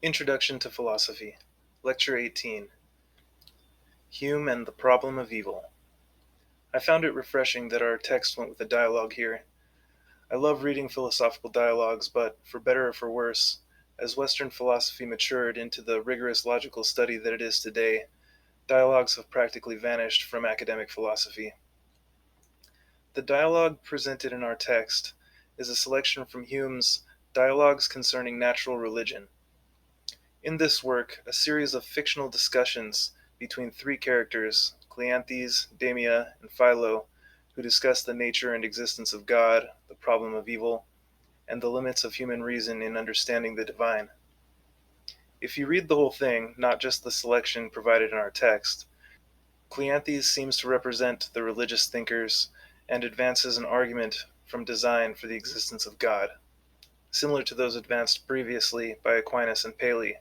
Introduction to Philosophy, Lecture 18, Hume and the Problem of Evil. I found it refreshing that our text went with a dialogue here. I love reading philosophical dialogues, but for better or for worse, as Western philosophy matured into the rigorous logical study that it is today, dialogues have practically vanished from academic philosophy. The dialogue presented in our text is a selection from Hume's Dialogues Concerning Natural Religion. In this work, a series of fictional discussions between three characters, Cleanthes, Damia, and Philo, who discuss the nature and existence of God, the problem of evil, and the limits of human reason in understanding the divine. If you read the whole thing, not just the selection provided in our text, Cleanthes seems to represent the religious thinkers and advances an argument from design for the existence of God, similar to those advanced previously by Aquinas and Paley.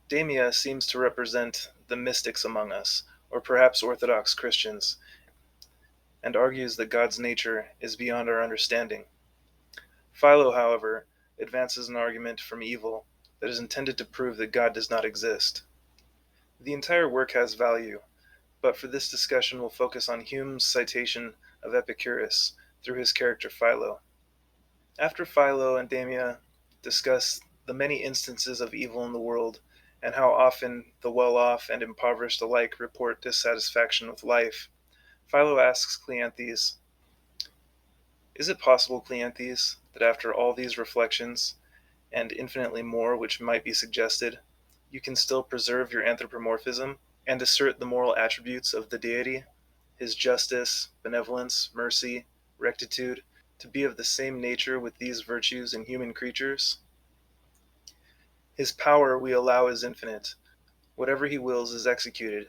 Damia seems to represent the mystics among us, or perhaps Orthodox Christians, and argues that God's nature is beyond our understanding. Philo, however, advances an argument from evil that is intended to prove that God does not exist. The entire work has value, but for this discussion we'll focus on Hume's citation of Epicurus through his character Philo. After Philo and Damia discuss the many instances of evil in the world, and how often the well-off and impoverished alike report dissatisfaction with life, Philo asks Cleanthes, "Is it possible, Cleanthes, that after all these reflections, and infinitely more which might be suggested, you can still preserve your anthropomorphism, and assert the moral attributes of the deity, his justice, benevolence, mercy, rectitude, to be of the same nature with these virtues in human creatures? His power, we allow, is infinite. Whatever he wills is executed.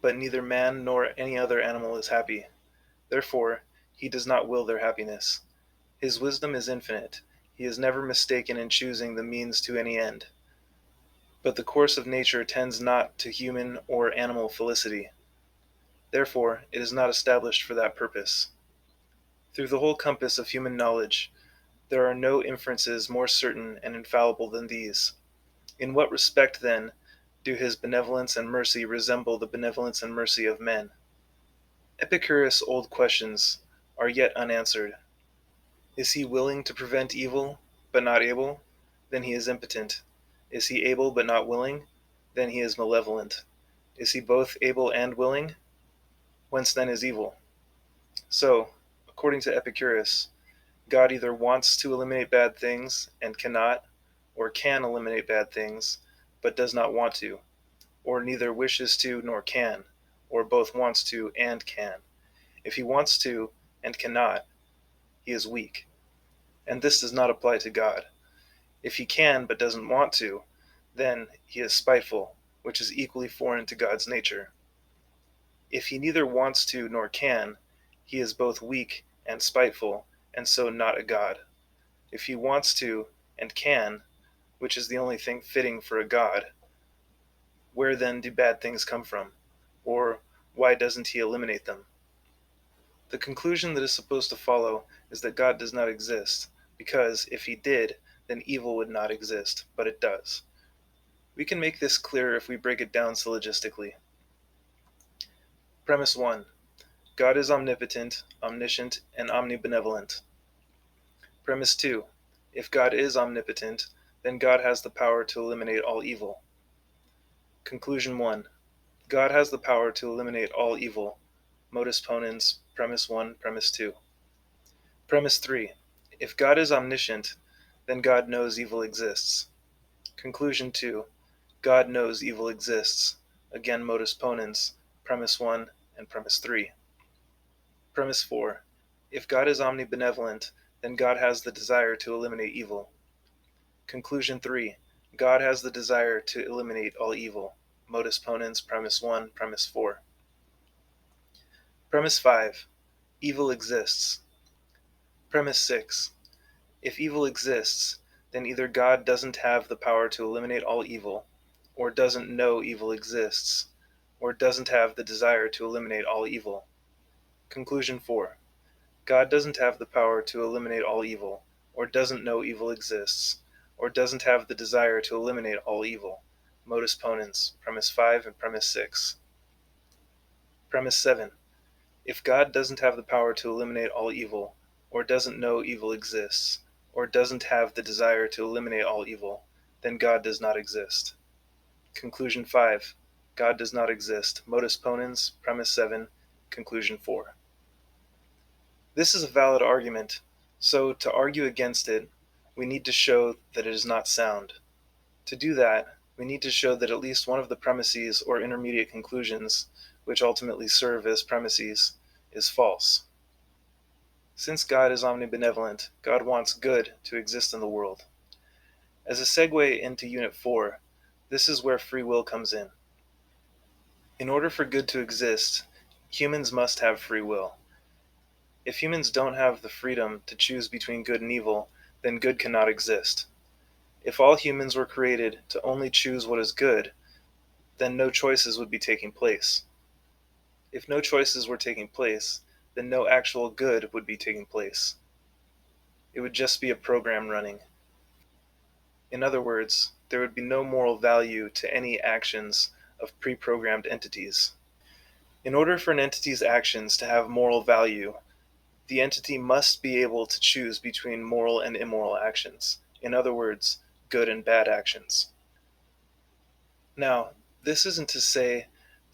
But neither man nor any other animal is happy. Therefore, he does not will their happiness. His wisdom is infinite. He is never mistaken in choosing the means to any end. But the course of nature tends not to human or animal felicity. Therefore, it is not established for that purpose. Through the whole compass of human knowledge, there are no inferences more certain and infallible than these. In what respect, then, do his benevolence and mercy resemble the benevolence and mercy of men? Epicurus' old questions are yet unanswered. Is he willing to prevent evil, but not able? Then he is impotent. Is he able but not willing? Then he is malevolent. Is he both able and willing? Whence then is evil? So, according to Epicurus, God either wants to eliminate bad things and cannot, or can eliminate bad things, but does not want to, or neither wishes to nor can, or both wants to and can. If he wants to and cannot, he is weak. And this does not apply to God. If he can but doesn't want to, then he is spiteful, which is equally foreign to God's nature. If he neither wants to nor can, he is both weak and spiteful, and so not a God. If he wants to and can, which is the only thing fitting for a God, where then do bad things come from? Or why doesn't he eliminate them? The conclusion that is supposed to follow is that God does not exist, because if he did, then evil would not exist, but it does. We can make this clearer if we break it down syllogistically. Premise 1. God is omnipotent, omniscient, and omnibenevolent. Premise 2. If God is omnipotent, then God has the power to eliminate all evil. Conclusion 1. God has the power to eliminate all evil. Modus ponens, Premise 1, Premise 2. Premise 3. If God is omniscient, then God knows evil exists. Conclusion 2. God knows evil exists. Again, modus ponens, Premise 1 and Premise 3. Premise 4. If God is omnibenevolent, then God has the desire to eliminate evil. Conclusion 3. God has the desire to eliminate all evil. Modus ponens, Premise 1, Premise 4. Premise 5. Evil exists. Premise 6. If evil exists, then either God doesn't have the power to eliminate all evil, or doesn't know evil exists, or doesn't have the desire to eliminate all evil. Conclusion 4. God doesn't have the power to eliminate all evil, or doesn't know evil exists, or doesn't have the desire to eliminate all evil. Modus ponens, premise 5 and premise 6. Premise 7. If God doesn't have the power to eliminate all evil, or doesn't know evil exists, or doesn't have the desire to eliminate all evil, then God does not exist. Conclusion 5. God does not exist. Modus ponens, premise 7, conclusion 4. This is a valid argument, so to argue against it, we need to show that it is not sound. To do that, we need to show that at least one of the premises or intermediate conclusions, which ultimately serve as premises, is false. Since God is omnibenevolent, God wants good to exist in the world. As a segue into Unit 4, this is where free will comes in. In order for good to exist, humans must have free will. If humans don't have the freedom to choose between good and evil, then good cannot exist. If all humans were created to only choose what is good, then no choices would be taking place. If no choices were taking place, then no actual good would be taking place. It would just be a program running. In other words, there would be no moral value to any actions of pre-programmed entities. In order for an entity's actions to have moral value, the entity must be able to choose between moral and immoral actions. In other words, good and bad actions. Now, this isn't to say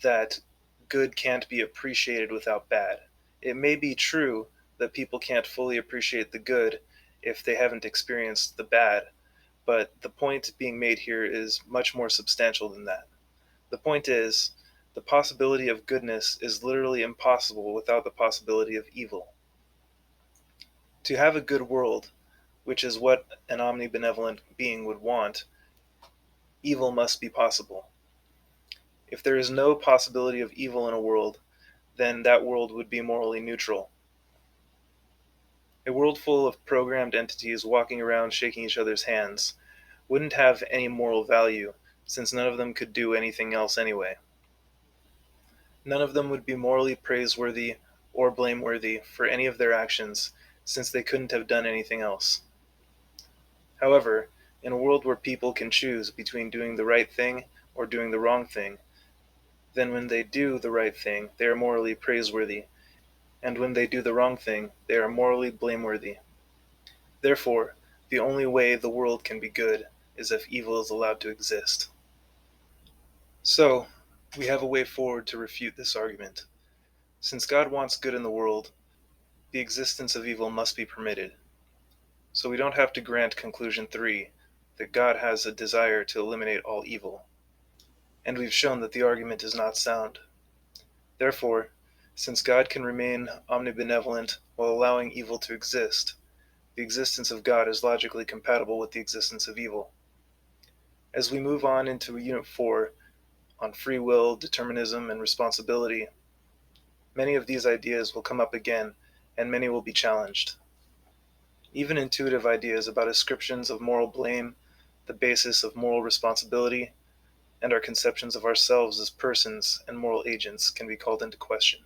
that good can't be appreciated without bad. It may be true that people can't fully appreciate the good if they haven't experienced the bad, but the point being made here is much more substantial than that. The point is, the possibility of goodness is literally impossible without the possibility of evil. To have a good world, which is what an omnibenevolent being would want, evil must be possible. If there is no possibility of evil in a world, then that world would be morally neutral. A world full of programmed entities walking around shaking each other's hands wouldn't have any moral value, since none of them could do anything else anyway. None of them would be morally praiseworthy or blameworthy for any of their actions, since they couldn't have done anything else. However, in a world where people can choose between doing the right thing or doing the wrong thing, then when they do the right thing, they are morally praiseworthy, and when they do the wrong thing, they are morally blameworthy. Therefore, the only way the world can be good is if evil is allowed to exist. So, we have a way forward to refute this argument. Since God wants good in the world, the existence of evil must be permitted. So we don't have to grant conclusion 3, that God has a desire to eliminate all evil. And we've shown that the argument is not sound. Therefore, since God can remain omnibenevolent while allowing evil to exist, the existence of God is logically compatible with the existence of evil. As we move on into Unit 4 on free will, determinism, and responsibility, many of these ideas will come up again, and many will be challenged. Even intuitive ideas about ascriptions of moral blame, the basis of moral responsibility, and our conceptions of ourselves as persons and moral agents can be called into question.